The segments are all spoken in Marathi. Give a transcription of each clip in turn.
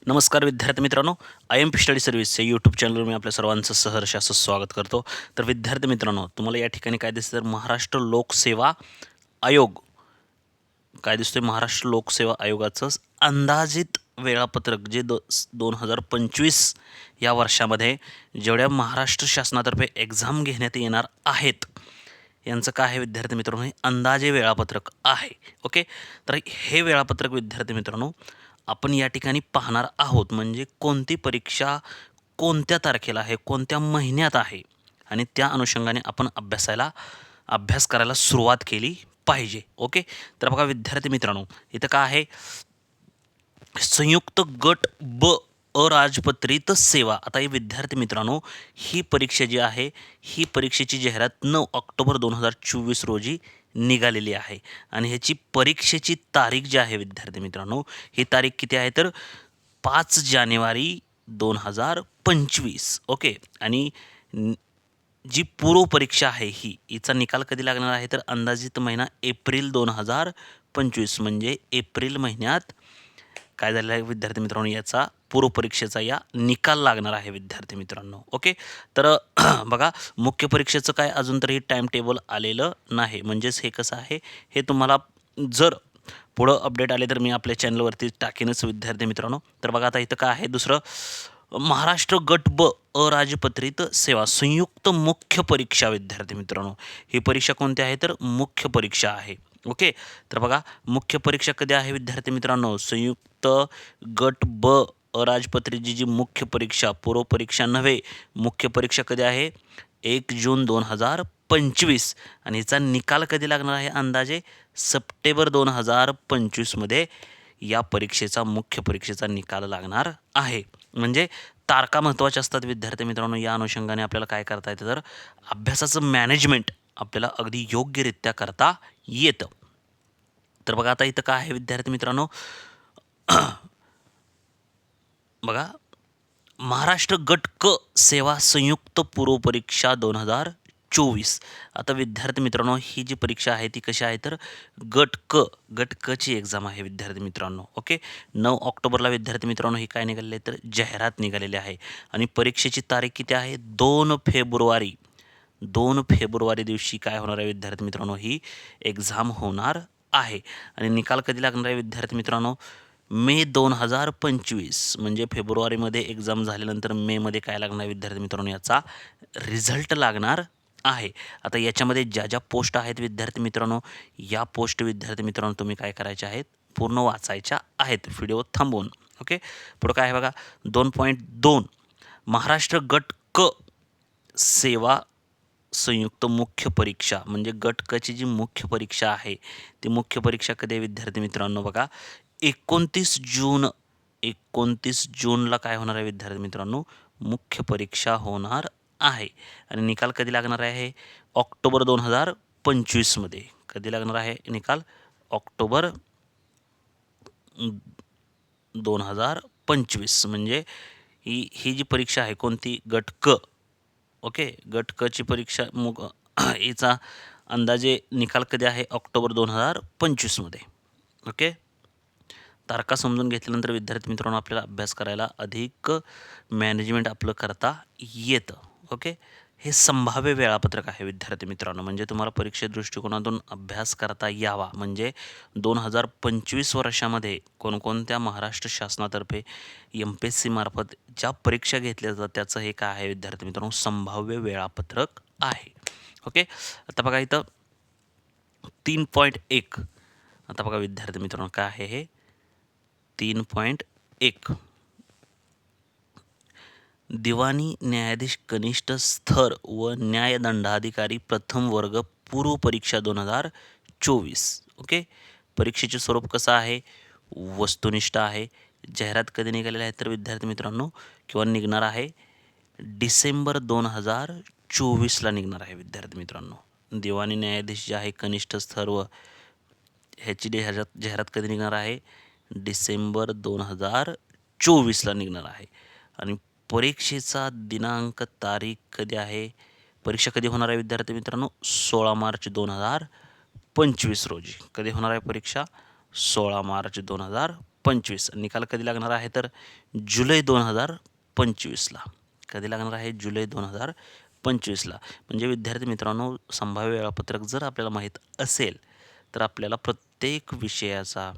नमस्कार विद्यार्थी मित्रांनो, I am P study service या यूट्यूब चॅनलवर मी आपल्या सर्वांचं सहर्ष असं स्वागत करतो. तर विद्यार्थी मित्रांनो, तुम्हाला या ठिकाणी काय दिसतं, तर महाराष्ट्र लोकसेवा आयोग काय दिसतोय, महाराष्ट्र लोकसेवा आयोगाचं अंदाजित वेळापत्रक जे 2025 या वर्षामध्ये जेवढ्या महाराष्ट्र शासनातर्फे एक्झाम घेण्यात येणार आहेत यांचं काय आहे विद्यार्थी मित्रांनो, हे अंदाजे वेळापत्रक आहे. ओके, तर हे वेळापत्रक विद्यार्थी मित्रांनो आपण या ठिकाणी पाहणार आहोत. म्हणजे कोणती परीक्षा कोणत्या तारखेला आहे, कोणत्या महिन्यात आहे आणि त्या अनुषंगाने आपण अभ्यास करायला सुरुवात केली पाहिजे. ओके, तर बघा विद्यार्थी मित्रांनो, इथं काय आहे, संयुक्त गट ब अराजपत्रित सेवा. आता हे विद्यार्थी मित्रांनो, ही परीक्षा जी आहे, ही परीक्षेची जाहिरात 9 ऑक्टोबर 2024 रोजी निघालेली आहे आणि ह्याची परीक्षेची तारीख जी आहे विद्यार्थी मित्रांनो, ही तारीख किती आहे, तर 5 जानेवारी 2025. ओके, आणि जी पूर्व परीक्षा आहे हिचा निकाल कधी लागणार आहे, तर अंदाजित महिना एप्रिल 2025. म्हणजे एप्रिल महिन्यात काय झालेलं आहे विद्यार्थी मित्रांनो, याचा पूर्व परीक्षेचा या निकाल लागणार आहे विद्यार्थी मित्रांनो. ओके, तर बघा मुख्य परीक्षेचं काय अजून तरी टाईम टेबल आलेलं नाही. म्हणजेच हे कसं आहे, हे तुम्हाला जर पुढं अपडेट आले तर मी आपल्या चॅनलवरती टाकेनच विद्यार्थी मित्रांनो. तर बघा आता इथं काय आहे, दुसरं महाराष्ट्र गट ब अराजपत्रित सेवा संयुक्त मुख्य परीक्षा विद्यार्थी मित्रांनो, ही परीक्षा कोणती आहे, तर मुख्य परीक्षा आहे. ओके, तर बघा मुख्य परीक्षा कधी आहे विद्यार्थी मित्रांनो, संयुक्त गट ब अराजपत्रितची जी मुख्य परीक्षा, पूर्व परीक्षा नव्हे, मुख्य परीक्षा कधी आहे, 1 जून 2025. आणि हिचा निकाल कधी लागणार आहे, अंदाजे सप्टेंबर 2025मध्ये या परीक्षेचा मुख्य परीक्षेचा निकाल लागणार आहे. म्हणजे तारखा महत्त्वाच्या असतात विद्यार्थी मित्रांनो. या अनुषंगाने आपल्याला काय करता येतं, तर अभ्यासाचं मॅनेजमेंट आपल्याला अगदी योग्यरित्या करता येतं. तर बघा आता इथं काय आहे विद्यार्थी मित्रांनो, बघा महाराष्ट्र गट क सेवा संयुक्त पूर्व परीक्षा 2024. आता विद्यार्थी मित्रांनो, ही जी परीक्षा आहे ती कशी आहे, तर गट ची एक्झाम आहे विद्यार्थी मित्रांनो. ओके, 9 ऑक्टोबरला विद्यार्थी मित्रांनो ही काय निघालेली आहे, तर जाहिरात निघालेली आहे आणि परीक्षेची तारीख किती आहे, 2 फेब्रुवारी. 2 फेब्रुवारी दिवशी काय होणार आहे विद्यार्थी मित्रांनो, ही एक्झाम होणार आहे आणि निकाल कधी लागणार आहे विद्यार्थी मित्रांनो, मे 2025. म्हणजे फेब्रुवारीमध्ये एक्झाम झाल्यानंतर मेमध्ये काय लागणार आहे विद्यार्थी मित्रांनो, याचा रिझल्ट लागणार आहे. आता याच्यामध्ये ज्या ज्या पोस्ट आहेत विद्यार्थी मित्रांनो, या पोस्ट विद्यार्थी मित्रांनो तुम्ही काय करायच्या आहेत, पूर्ण वाचायच्या आहेत व्हिडिओ थांबवून. ओके, पुढं काय आहे बघा, 2.2 महाराष्ट्र गट क सेवा संयुक्त मुख्य परीक्षा. म्हणजे गट क ची जी मुख्य परीक्षा आहे, ती मुख्य परीक्षा कधी आहे विद्यार्थी मित्रांनो, बघा 29 जूनला काय होणार आहे विद्यार्थी मित्रांनो, मुख्य परीक्षा होणार आहे आणि निकाल कधी लागणार आहे, ऑक्टोबर 2025मध्ये. कधी लागणार आहे निकाल, ऑक्टोबर 2025. म्हणजे ही जी परीक्षा आहे कोणती, गट क. ओके, गट क ची परीक्षा हिचा अंदाजे निकाल कधी आहे, ऑक्टोबर 2025मध्ये. ओके, तारखा समजून घेतल्यानंतर विद्यार्थी मित्रांनो आपल्याला अभ्यास करायला अधिक मॅनेजमेंट आपलं करता येतं. ओके, हे संभाव्य वेळापत्रक आहे विद्यार्थी मित्रांनो. म्हणजे तुम्हाला परीक्षे दृष्टिकोनातून अभ्यास करता यावा, म्हणजे 2025 वर्षामध्ये कोणकोणत्या महाराष्ट्र शासनातर्फे MPSC मार्फत ज्या परीक्षा घेतल्या जातात त्याचं हे काय आहे विद्यार्थी मित्रांनो, संभाव्य वेळापत्रक आहे. ओके, आता बघा इथं 3.1. आता बघा विद्यार्थी मित्रांनो काय आहे हे 3.1, दिवाणी न्यायाधीश कनिष्ठ स्तर व न्यायदंडाधिकारी प्रथम वर्ग पूर्व परीक्षा 2024. ओके, परीक्षेचे स्वरूप कसं आहे, वस्तुनिष्ठ आहे. जाहिरात कधी निघालेली आहे, तर विद्यार्थी मित्रांनो किंवा निघणार आहे डिसेंबर 2024ला निघणार आहे विद्यार्थी मित्रांनो. दिवाणी न्यायाधीश जे आहे कनिष्ठ स्तर व ह्याची जाहिरात कधी निघणार आहे, डिसेंबर 2024ला निघणार आहे आणि परीक्षेचा दिनांक तारीख कधी आहे, परीक्षा कधी होणार आहे विद्यार्थी मित्रांनो, 16 मार्च 2025 रोजी. कधी होणार आहे परीक्षा, 16 मार्च 2025 2025 निकाल कधी लागणार आहे तर जुलै 2025ला. कधी लागणार आहे जुलै 2025ला. म्हणजे विद्यार्थी मित्रांनो, संभाव्य वेळापत्रक जर आपल्याला माहीत असेल तर आपल्याला प्रत्येक विषयाचा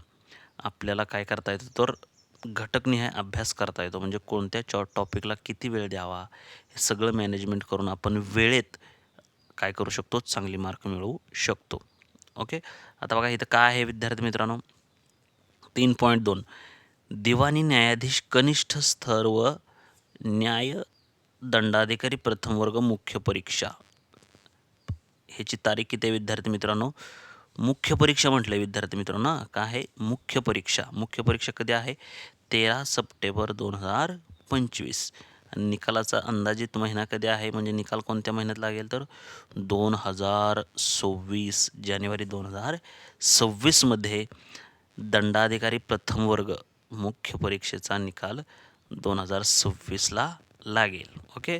आपल्याला काय करता येतं तर घटकनिहाय अभ्यास करता येतो. म्हणजे कोणत्या टॉपिकला किती वेळ द्यावा हे सगळं मॅनेजमेंट करून आपण वेळेत काय करू शकतो, चांगली मार्क मिळवू शकतो. ओके. आता बघा इथं काय आहे विद्यार्थी मित्रांनो, 3.2 दिवाणी न्यायाधीश कनिष्ठ स्तर व न्याय दंडाधिकारी प्रथम वर्ग मुख्य परीक्षा. ह्याची तारीख किती आहे विद्यार्थी मित्रांनो? मुख्य परीक्षा म्हटलं विद्यार्थी मित्रांनो, काय आहे मुख्य परीक्षा. मुख्य परीक्षा कधी आहे? 13 सप्टेंबर 2025. आणि निकालाचा अंदाजित महिना कधी आहे, म्हणजे निकाल कोणत्या महिन्यात लागेल तर 2026 जानेवारी 2026मध्ये दंडाधिकारी प्रथम वर्ग मुख्य परीक्षेचा निकाल 2026ला लागेल. ओके.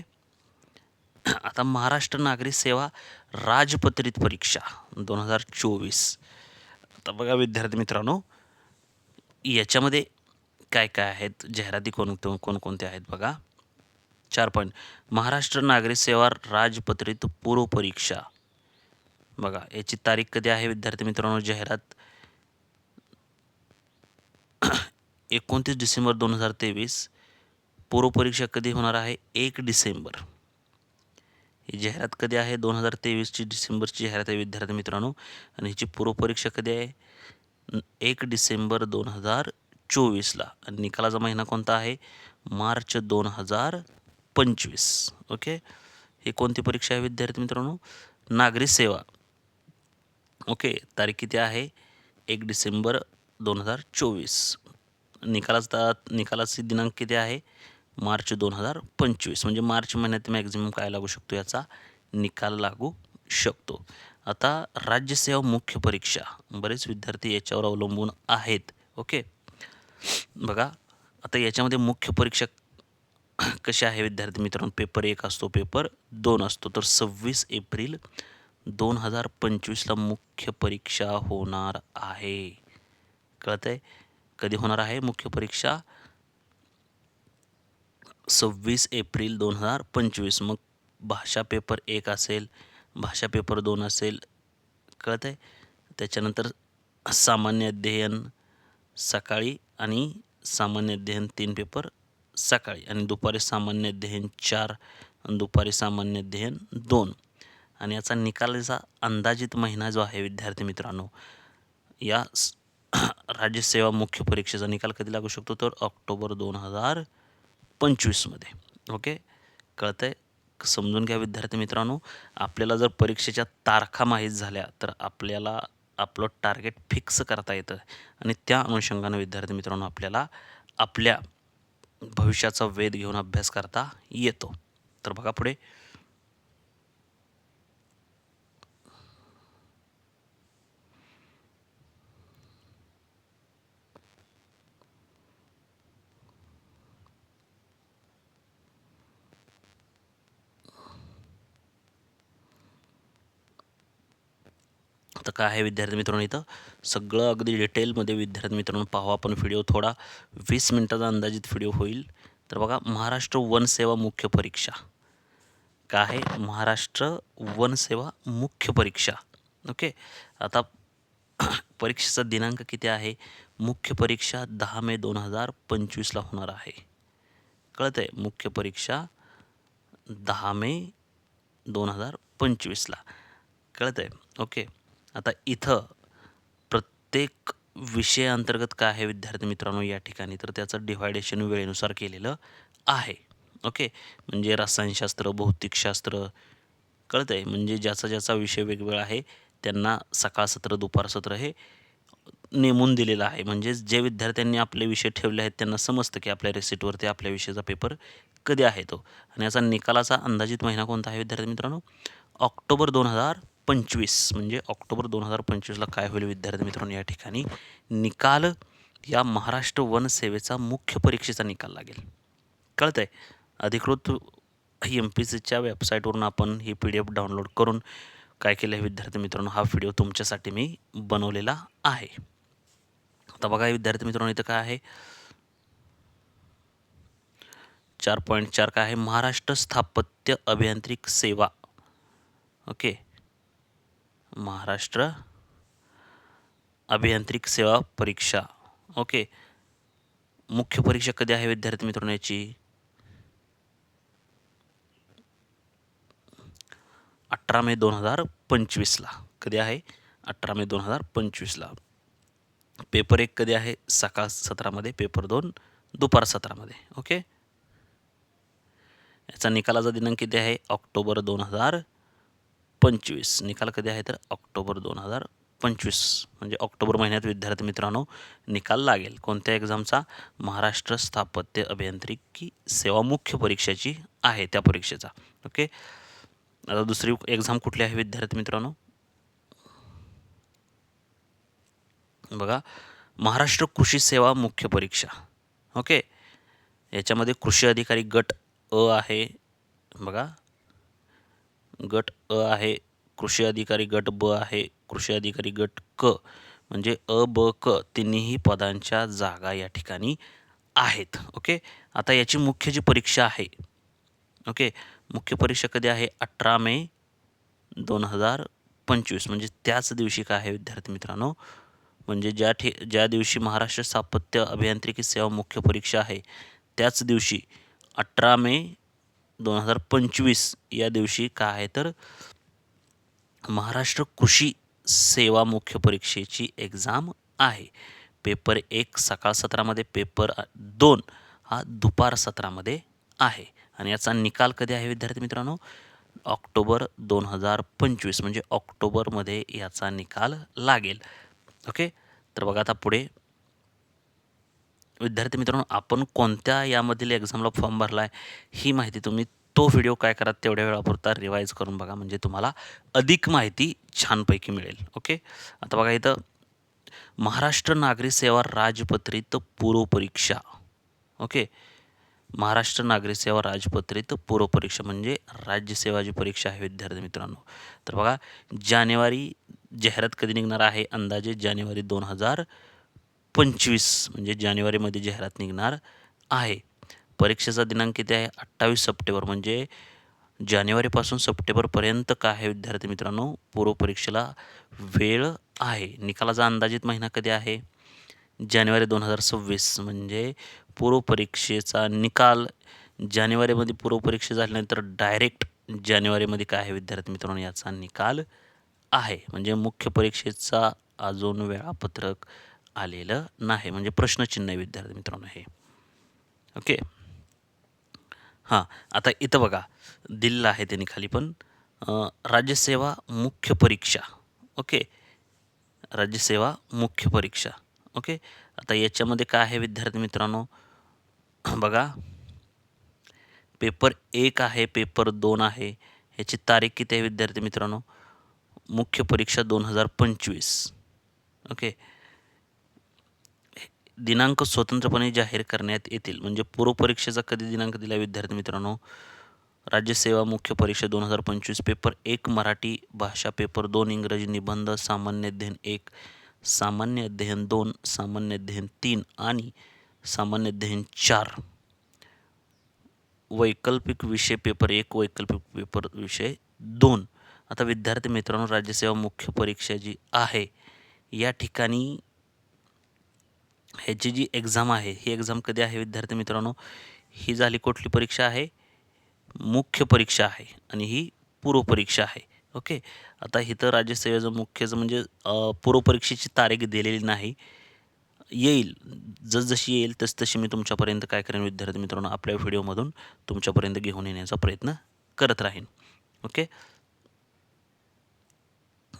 आता महाराष्ट्र नागरी सेवा राजपत्रित परीक्षा 2024. आता बघा विद्यार्थी मित्रांनो, याच्यामध्ये काय काय आहेत, जाहिराती कोणकोणत्या आहेत बघा. 4 पॉईंट. महाराष्ट्र नागरी सेवा राजपत्रित पूर्व परीक्षा. बघा याची तारीख कधी आहे विद्यार्थी मित्रांनो? जाहिरात 29 डिसेंबर 2023. पूर्व परीक्षा कधी होणार आहे? 1 डिसेंबर. ही जाहिरात कधी आहे? 2023ची डिसेंबरची जाहिरात आहे विद्यार्थी मित्रांनो. आणि हिची पूर्व परीक्षा कधी आहे? 1 डिसेंबर 2024ला. आणि निकालाचा महिना कोणता आहे? मार्च 2025. ओके. ही कोणती परीक्षा आहे विद्यार्थी मित्रांनो? नागरी सेवा. ओके. तारीख किती आहे? 1 डिसेंबर 2024. निकालाची दिनांक किती आहे? मार्च 2025. म्हणजे मार्च महिन्यात मॅक्झिमम काय लागू शकतो, याचा निकाल लागू शकतो. आता राज्यसेवा मुख्य परीक्षा, बरेच विद्यार्थी याच्यावर अवलंबून आहेत. ओके. बघा आता याच्यामध्ये मुख्य परीक्षा कशी आहे विद्यार्थी मित्रांनो? पेपर 1 असतो, पेपर 2 असतो. तर 26 एप्रिल 2025ला मुख्य परीक्षा होणार आहे. कळतंय? कधी होणार आहे मुख्य परीक्षा? 26 एप्रिल 2025. मग भाषा पेपर 1 असेल, भाषा पेपर 2 असेल. कळतंय? त्याच्यानंतर सामान्य अध्ययन सकाळी आणि सामान्य अध्ययन 3 पेपर सकाळी, आणि दुपारी सामान्य अध्ययन 4 आणि दुपारी सामान्य अध्ययन 2. आणि याचा निकालाचा अंदाजित महिना जो आहे विद्यार्थी मित्रांनो, या राज्यसेवा मुख्य परीक्षेचा निकाल कधी लागू शकतो तर ऑक्टोबर 2025मध्ये. ओके. कळतंय? समजून घ्या विद्यार्थी मित्रांनो. आपल्याला जर परीक्षेच्या तारखा माहीत झाल्या तर आपल्याला आपलं टार्गेट फिक्स करता येतं, आणि त्या अनुषंगानं विद्यार्थी मित्रांनो आपल्याला आपल्या भविष्याचा वेध घेऊन अभ्यास करता येतो. तर बघा पुढे. तर काय आहे विद्यार्थी मित्रांनो, इथं सगळं अगदी डिटेलमध्ये विद्यार्थी मित्रांनो पाहू आपण व्हिडिओ. थोडा 20 मिनिटाचा अंदाजित व्हिडिओ होईल. तर बघा, महाराष्ट्र वनसेवा मुख्य परीक्षा. काय आहे? महाराष्ट्र वनसेवा मुख्य परीक्षा. ओके. आता परीक्षेचा दिनांक किती आहे? मुख्य परीक्षा 10 मे 2025ला होणार आहे. कळत आहे? मुख्य परीक्षा 10 मे 2025ला. कळत आहे? ओके. आता इथं प्रत्येक विषयाअंतर्गत काय आहे विद्यार्थी मित्रांनो या ठिकाणी, तर त्याचं डिव्हायडेशन वेळेनुसार केलेलं आहे. ओके. म्हणजे रसायनशास्त्र, भौतिकशास्त्र, कळत आहे? म्हणजे ज्याचा ज्याचा विषय वेगवेगळा आहे त्यांना सकाळ सत्र, दुपार सत्र हे नेमून दिलेलं आहे. म्हणजे जे विद्यार्थ्यांनी आपले विषय ठेवले आहेत त्यांना समजतं की आपल्या रिसिटवरती आपल्या विषयाचा पेपर कधी आहे तो. आणि याचा निकालाचा अंदाजित महिना कोणता आहे विद्यार्थी मित्रांनो? ऑक्टोबर 2025. म्हणजे ऑक्टोबर 2025ला काय होईल विद्यार्थी मित्रांनो, या ठिकाणी निकाल या महाराष्ट्र वन सेवेचा मुख्य परीक्षेचा निकाल लागेल. कळत आहे? अधिकृत MPSCच्या वेबसाईटवरून आपण ही PDF डाउनलोड करून काय केलं आहे विद्यार्थी मित्रांनो, हा व्हिडिओ तुमच्यासाठी मी बनवलेला आहे. आता बघा विद्यार्थी मित्रांनो, इथं काय आहे 4.4 काय आहे, महाराष्ट्र स्थापत्य अभियांत्रिक सेवा. ओके, महाराष्ट्र अभियांत्रिक सेवा परीक्षा. ओके, मुख्य परीक्षा कधी आहे विद्यार्थी मित्रांनो याची? 18 मे 2025ला. कधी आहे? 18 मे 2025ला. पेपर 1 कधी आहे? सकाळ सत्रामध्ये. पेपर 2 दुपार सत्रामध्ये. ओके, याचा निकालाचा दिनांक किती आहे? ऑक्टोबर 2025. निकाल कधी आहे? तर ऑक्टोबर 2025, म्हणजे ऑक्टोबर महिन्यात विद्यार्थी मित्रांनो निकाल लागेल. कोणत्या एक्झामचा? महाराष्ट्र स्थापत्य अभियांत्रिकी सेवा मुख्य परीक्षेची आहे, त्या परीक्षेचा. ओके, आता दुसरी एक्झाम कुठली आहे विद्यार्थी मित्रांनो? बघा, महाराष्ट्र कृषी सेवा मुख्य परीक्षा. ओके, याच्यामध्ये कृषी अधिकारी गट अ आहे. बघा, गट अ आहे, कृषी अधिकारी गट ब आहे, कृषी अधिकारी गट क, म्हणजे अ ब क तिन्ही पदांच्या जागा या ठिकाणी आहेत. ओके, आता याची मुख्य जी परीक्षा आहे, ओके, मुख्य परीक्षा कधी आहे? 18 मे 2025, म्हणजे त्याच दिवशी काय आहे विद्यार्थी मित्रांनो, म्हणजे ज्या दिवशी महाराष्ट्र स्थापत्य अभियांत्रिकी सेवा मुख्य परीक्षा आहे त्याच दिवशी 18 मे 2025 या दिवशी काय आहे तर महाराष्ट्र कृषी सेवा मुख्य परीक्षेची एक्झाम आहे. पेपर 1 सकाळ सत्रामध्ये, पेपर 2 हा दुपार सत्रामध्ये आहे. आणि याचा निकाल कधी आहे विद्यार्थी मित्रांनो? ऑक्टोबर 2025, म्हणजे ऑक्टोबरमध्ये याचा निकाल लागेल. ओके, तर बघा आता पुढे विद्यार्थी मित्रांनो, आपण कोणत्या यामधील एक्झामला फॉर्म भरला आहे ही माहिती तुम्ही तो व्हिडिओ काय करा तेवढ्या वेळापुरता रिवाईज करून बघा, म्हणजे तुम्हाला अधिक माहिती छानपैकी मिळेल. ओके, आता बघा इथं महाराष्ट्र नागरी सेवा राजपत्रित पूर्व परीक्षा. ओके, महाराष्ट्र नागरी सेवा राजपत्रित पूर्व परीक्षा म्हणजे राज्यसेवाची परीक्षा आहे विद्यार्थी मित्रांनो. तर बघा, जानेवारी जाहिरात कधी निघणार आहे? अंदाजे जानेवारी 2025, म्हणजे जानेवारीमध्ये जाहिरात निघणार आहे. परीक्षेचा दिनांक किती आहे? 28 सप्टेंबर, म्हणजे जानेवारीपासून सप्टेंबरपर्यंत काय आहे विद्यार्थी मित्रांनो? पूर्व परीक्षेला वेळ आहे. निकालाचा अंदाजित महिना कधी आहे? जानेवारी 2026, म्हणजे पूर्व परीक्षेचा निकाल जानेवारीमध्ये पूर्व परीक्षा झाल्यानंतर डायरेक्ट जानेवारीमध्ये काय आहे विद्यार्थी मित्रांनो? याचा निकाल आहे. म्हणजे मुख्य परीक्षेचा अजून वेळापत्रक आलेलं नाही, म्हणजे प्रश्नचिन्ह आहे विद्यार्थी मित्रांनो हे. ओके, हां, आता इथं बघा दिलेलं आहे त्यांनी खाली पण राज्यसेवा मुख्य परीक्षा. ओके, राज्यसेवा मुख्य परीक्षा. ओके, आता याच्यामध्ये काय आहे विद्यार्थी मित्रांनो? बघा, पेपर 1 आहे, पेपर 2 आहे. ह्याची तारीख किती आहे विद्यार्थी मित्रांनो? मुख्य परीक्षा 2025. ओके, दिनांक स्वतंत्रपणे जाहीर करण्यात येतील. म्हणजे पूर्व परीक्षेचा कधी दिनांक दिला विद्यार्थी मित्रांनो? राज्यसेवा मुख्य परीक्षा 2025, पेपर 1 मराठी भाषा, पेपर 2 इंग्रजी निबंध, सामान्य अध्ययन 1, सामान्य अध्ययन 2, सामान्य अध्ययन 3 आणि सामान्य अध्ययन 4. वैकल्पिक विषय पेपर 1, वैकल्पिक पेपर विषय 2. आता विद्यार्थी मित्रांनो, राज्यसेवा मुख्य परीक्षा जी आहे या ठिकाणी ह्याची जी एक्झाम आहे ही एक्झाम कधी आहे विद्यार्थी मित्रांनो? ही झाली कुठली परीक्षा आहे? मुख्य परीक्षा आहे आणि ही पूर्व परीक्षा आहे. ओके, आता इथं राज्यसेवेचं मुख्यचं म्हणजे पूर्व परीक्षेची तारीख दिलेली नाही. येईल, जसजशी येईल तसतशी मी तुमच्यापर्यंत काय करेन विद्यार्थी मित्रांनो, आपल्या व्हिडिओमधून तुमच्यापर्यंत घेऊन येण्याचा प्रयत्न करत राहीन. ओके,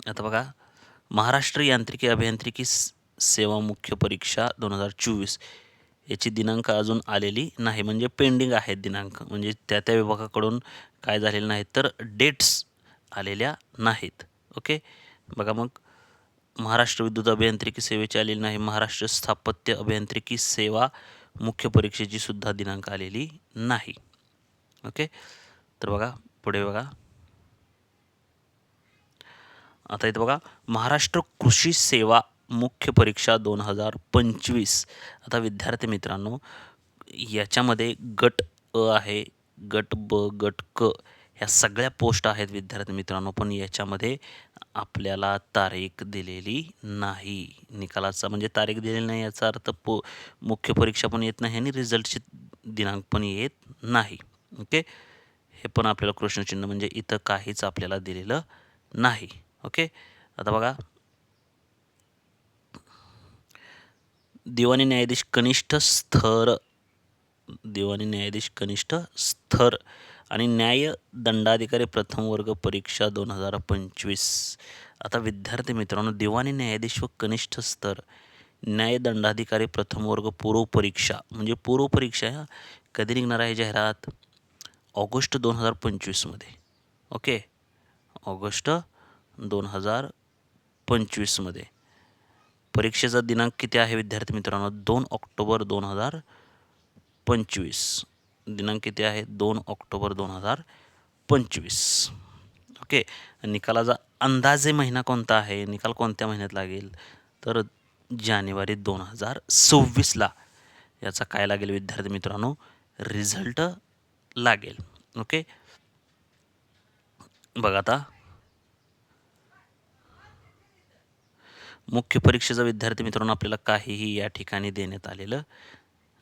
आता बघा, महाराष्ट्र यांत्रिकी अभियांत्रिकी सेवा मुख्य परीक्षा 2024 याची दिनांक अजून आलेली नाही, म्हणजे पेंडिंग आहेत दिनांक, म्हणजे त्या त्या विभागाकडून काय झालेलं नाही तर डेट्स आलेल्या नाहीत. ओके, बघा मग महाराष्ट्र विद्युत अभियांत्रिकी सेवेची आलेली नाही, महाराष्ट्र स्थापत्य अभियांत्रिकी सेवा मुख्य परीक्षेची सुद्धा दिनांक आलेली नाही. ओके, तर बघा पुढे बघा, आता इथं बघा, महाराष्ट्र कृषी सेवा मुख्य परीक्षा 2025. आता विद्यार्थी मित्रांनो, याच्यामध्ये गट अ आहे, गट ब, गट क ह्या सगळ्या पोस्ट आहेत विद्यार्थी मित्रांनो. पण याच्यामध्ये आपल्याला तारीख दिलेली नाही. निकालाचा म्हणजे तारीख दिलेली नाही याचा अर्थ मुख्य परीक्षा पण येत नाही आणि रिझल्टची दिनांक पण येत नाही. ओके. हे पण आपल्याला प्रश्नचिन्ह म्हणजे इथं काहीच आपल्याला दिलेलं नाही. ओके. आता बघा, दिवाणी न्यायाधीश कनिष्ठ स्तर आणि न्याय दंडाधिकारी प्रथम वर्ग परीक्षा 2025. आता विद्यार्थी मित्रांनो, दिवाणी न्यायाधीश व कनिष्ठ स्तर न्याय दंडाधिकारी प्रथम वर्ग पूर्व परीक्षा म्हणजे पूर्व परीक्षा कधी निघणार आहे जाहिरात? ऑगस्ट 2025मध्ये. ओके. ऑगस्ट 2025मध्ये. परीक्षेचा दिनांक किती आहे विद्यार्थी मित्रांनो? 2 ऑक्टोबर 2025. दिनांक किती आहे? 2 ऑक्टोबर 2025. ओके. निकालाचा अंदाजे महिना कोणता आहे? निकाल कोणत्या महिन्यात लागेल? तर जानेवारी 2026ला याचा काय लागेल विद्यार्थी मित्रांनो? रिझल्ट लागेल. ओके. बघा आता, मुख्य परीक्षेचा विद्यार्थी मित्रांनो आपल्याला काहीही या ठिकाणी देण्यात आलेलं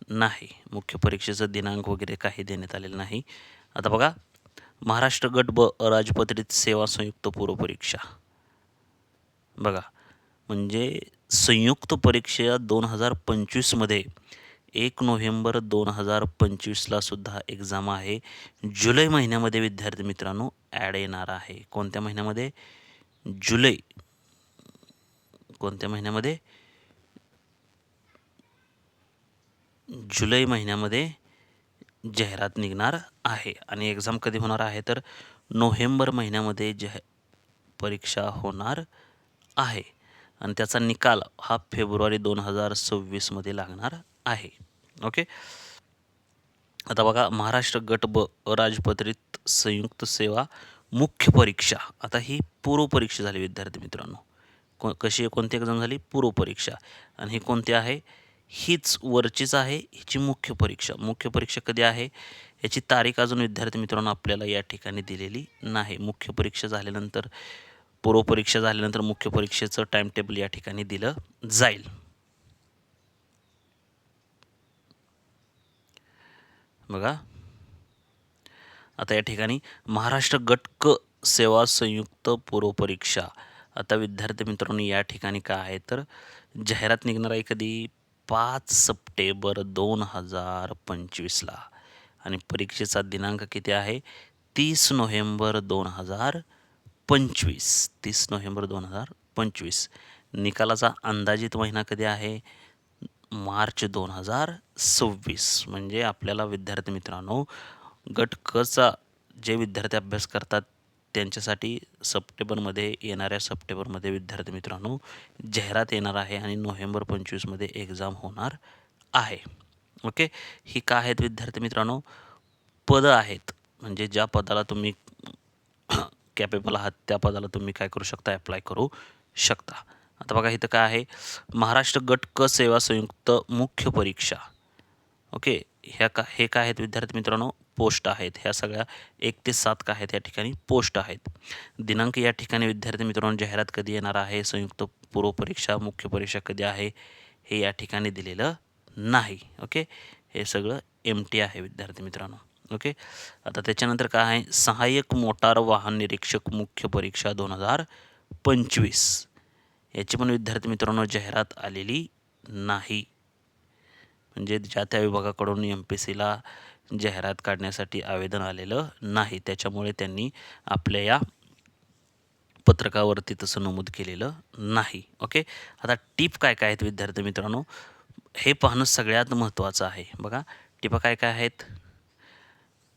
नाही. मुख्य परीक्षेचं दिनांक वगैरे काही देण्यात आलेलं नाही. आता बघा, महाराष्ट्र गट ब अराजपत्रित सेवा संयुक्त पूर्व परीक्षा. बघा, म्हणजे संयुक्त परीक्षा 2025मध्ये 1 नोव्हेंबर 2025ला सुद्धा एक्झाम आहे. जुलै महिन्यामध्ये विद्यार्थी मित्रांनो ॲड येणार आहे. कोणत्या महिन्यामध्ये? कोणत्या महिन्यामध्ये? जुलै महिन्यामध्ये जाहिरात निघणार आहे. आणि एक्झाम कधी होणार आहे? तर नोव्हेंबर महिन्यामध्ये परीक्षा होणार आहे. आणि त्याचा निकाल हा फेब्रुवारी 2026मध्ये लागणार आहे. ओके. आता बघा, महाराष्ट्र गट ब अराजपत्रित संयुक्त सेवा मुख्य परीक्षा. आता ही पूर्व परीक्षा झाली विद्यार्थी मित्रांनो. कोणती एक्झाम झाली? पूर्व परीक्षा. आणि ही कोणती आहे? हीच वरचीच आहे, हिची मुख्य परीक्षा. मुख्य परीक्षा कधी आहे? याची तारीख अजून विद्यार्थी मित्रांनो आपल्याला या ठिकाणी दिलेली नाही. मुख्य परीक्षा झाल्यानंतर, पूर्व परीक्षा झाल्यानंतर मुख्य परीक्षेचं टाइम टेबल या ठिकाणी दिलं जाईल. बघा, आता या ठिकाणी महाराष्ट्र गट क सेवा संयुक्त पूर्व परीक्षा. आता विद्यार्थी मित्रांनो या ठिकाणी काय आहे? तर जाहिरात निघणार आहे कधी? 5 सप्टेंबर 2025ला. आणि परीक्षेचा दिनांक किती आहे? 30 नोव्हेंबर 2025. 30 नोव्हेंबर 2025. निकालाचा अंदाजित महिना कधी आहे? मार्च 2026. म्हणजे आपल्याला विद्यार्थी मित्रांनो गट कचा जे विद्यार्थी अभ्यास करतात त्यांच्यासाठी येणाऱ्या सप्टेंबरमध्ये विद्यार्थी मित्रांनो जाहिरात येणार आहे आणि नोव्हेंबर 25मध्ये एक्झाम होणार आहे. ओके. ही काय आहेत विद्यार्थी मित्रांनो? पदं आहेत. म्हणजे ज्या पदाला तुम्ही कॅपेबल आहात त्या पदाला तुम्ही काय करू शकता? अप्लाय करू शकता. आता बघा, इथं काय आहे? महाराष्ट्र गट क सेवा संयुक्त मुख्य परीक्षा. ओके. हे काय आहेत विद्यार्थी मित्रांनो? पोस्ट आहेत. ह्या सगळ्या 1 ते 7 काय आहेत या ठिकाणी? पोस्ट आहेत. दिनांक या ठिकाणी विद्यार्थी मित्रांनो जाहिरात कधी येणार आहे? संयुक्त पूर्व परीक्षा मुख्य परीक्षा कधी आहे हे या ठिकाणी दिलेलं नाही. ओके. हे सगळं एमटी आहे विद्यार्थी मित्रांनो. ओके. आता त्याच्यानंतर काय आहे? सहाय्यक मोटार वाहन निरीक्षक मुख्य परीक्षा 2025. याची पण विद्यार्थी मित्रांनो जाहिरात आलेली नाही. म्हणजे ज्या त्या विभागाकडून MPSCला जाहिरात काढण्यासाठी आवेदन आलेलं नाही. त्याच्यामुळे त्यांनी आपल्या या पत्रकावरती तसं नमूद केलेलं नाही. ओके. आता टिप काय काय आहेत विद्यार्थी मित्रांनो? हे पाहणं सगळ्यात महत्त्वाचं आहे. बघा, टिपा काय काय आहेत?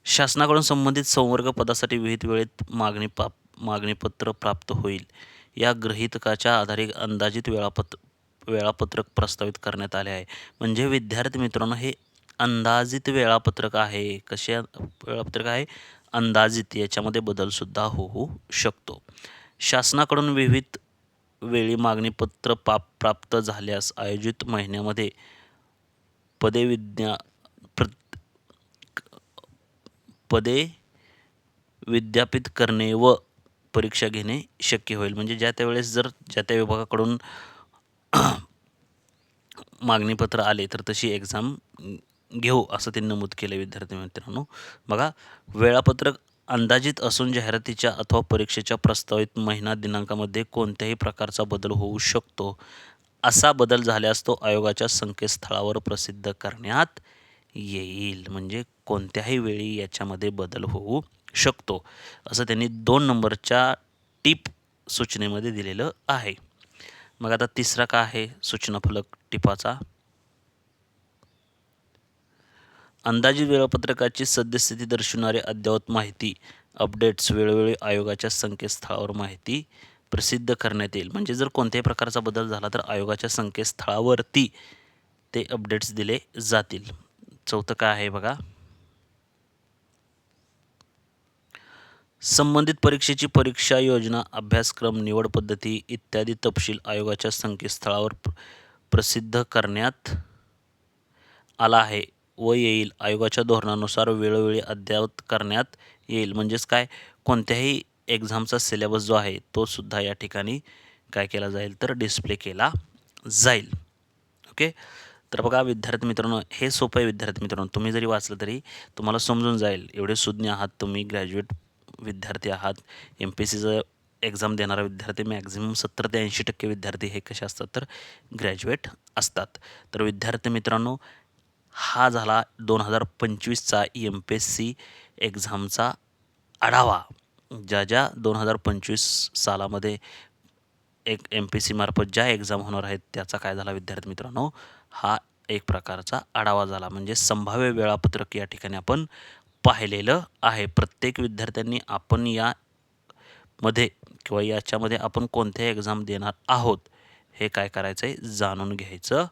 शासनाकडून संबंधित संवर्ग पदासाठी विहित वेळेत मागणीपत्र प्राप्त होईल या गृहीतकाच्या आधारे अंदाजित वेळापत्रक प्रस्तावित करण्यात आले आहे. म्हणजे विद्यार्थी मित्रांनो हे अंदाजित वेळापत्रक आहे. कसे वेळापत्रक आहे? अंदाजित. याच्यामध्ये बदलसुद्धा होऊ शकतो. शासनाकडून विविध वेळी मागणीपत्र प्राप्त झाल्यास आयोजित महिन्यामध्ये पदे विद्यापित करणे व परीक्षा घेणे शक्य होईल. म्हणजे ज्या त्यावेळेस जर ज्या त्या विभागाकडून मागणीपत्र आले तर तशी एक्झाम घेऊ असं त्यांनी नमूद केलं. विद्यार्थी मित्रांनो बघा, वेळापत्रक अंदाजित असून जाहिरातीच्या अथवा परीक्षेच्या प्रस्तावित महिना दिनांकामध्ये कोणत्याही प्रकारचा बदल होऊ शकतो. असा बदल झाल्यास तो आयोगाच्या संकेतस्थळावर प्रसिद्ध करण्यात येईल. म्हणजे कोणत्याही वेळी याच्यामध्ये बदल होऊ शकतो असं त्यांनी 2 नंबरच्या टिप सूचनेमध्ये दिलेलं आहे. मग आता तिसरा काय आहे सूचना फलक टिपाचा, अंदाजित वेळापत्रकाची सद्यस्थिती दर्शवणारी अद्ययावत माहिती अपडेट्स वेळोवेळी आयोगाच्या संकेतस्थळावर माहिती प्रसिद्ध करण्यात येईल. म्हणजे जर कोणत्याही प्रकारचा बदल झाला तर आयोगाच्या संकेतस्थळावरती ते अपडेट्स दिले जातील. चौथं काय आहे बघा, संबंधित परीक्षेची परीक्षा योजना, अभ्यासक्रम, निवड पद्धती इत्यादी तपशील आयोगाच्या संकेतस्थळावर प्रसिद्ध करण्यात आला आहे व येईल. आयोगाच्या धोरणानुसार वेळोवेळी अद्ययावत करण्यात येईल. म्हणजेच काय, कोणत्याही एक्झामचा सिलेबस जो आहे तो सुद्धा या ठिकाणी काय केला जाईल तर डिस्प्ले केला जाईल. ओके, तर बघा विद्यार्थी मित्रांनो, हे सोपं आहे. विद्यार्थी मित्रांनो, तुम्ही जरी वाचलं तरी तुम्हाला समजून जाईल. एवढे सुज्ञ आहात तुम्ही, ग्रॅज्युएट विद्यार्थी आहात. MPSCचं एक्झाम देणारा विद्यार्थी मॅक्झिमम 70 ते 80% विद्यार्थी हे कसे असतात तर ग्रॅज्युएट असतात. तर विद्यार्थी मित्रांनो, हा झाला 2025चा MPSC एक्झामचा आढावा. ज्या 2025 सालामध्ये MPSC मार्फत ज्या एक्झाम होणार आहेत त्याचा काय झाला विद्यार्थी मित्रांनो, हा एक प्रकारचा आढावा झाला. म्हणजे संभाव्य वेळापत्रक या ठिकाणी आपण पाहिलेलं आहे. प्रत्येक विद्यार्थ्यांनी आपण यामध्ये किंवा याच्यामध्ये आपण कोणत्या एक्झाम देणार आहोत हे काय करायचं आहे जाणून घ्यायचं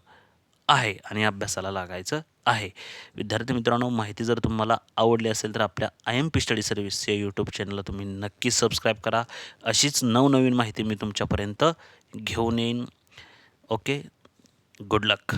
आहे आणि अभ्यासाला लागायचं आहे. विद्यार्थी मित्रांनो, माहिती जर तुम्हाला आवडली असेल तर आपल्या IMP स्टडी सर्व्हिस या यूट्यूब चॅनलला तुम्ही नक्की सबस्क्राईब करा. अशीच नवनवीन माहिती मी तुमच्यापर्यंत घेऊन येईन. ओके, गुड लक.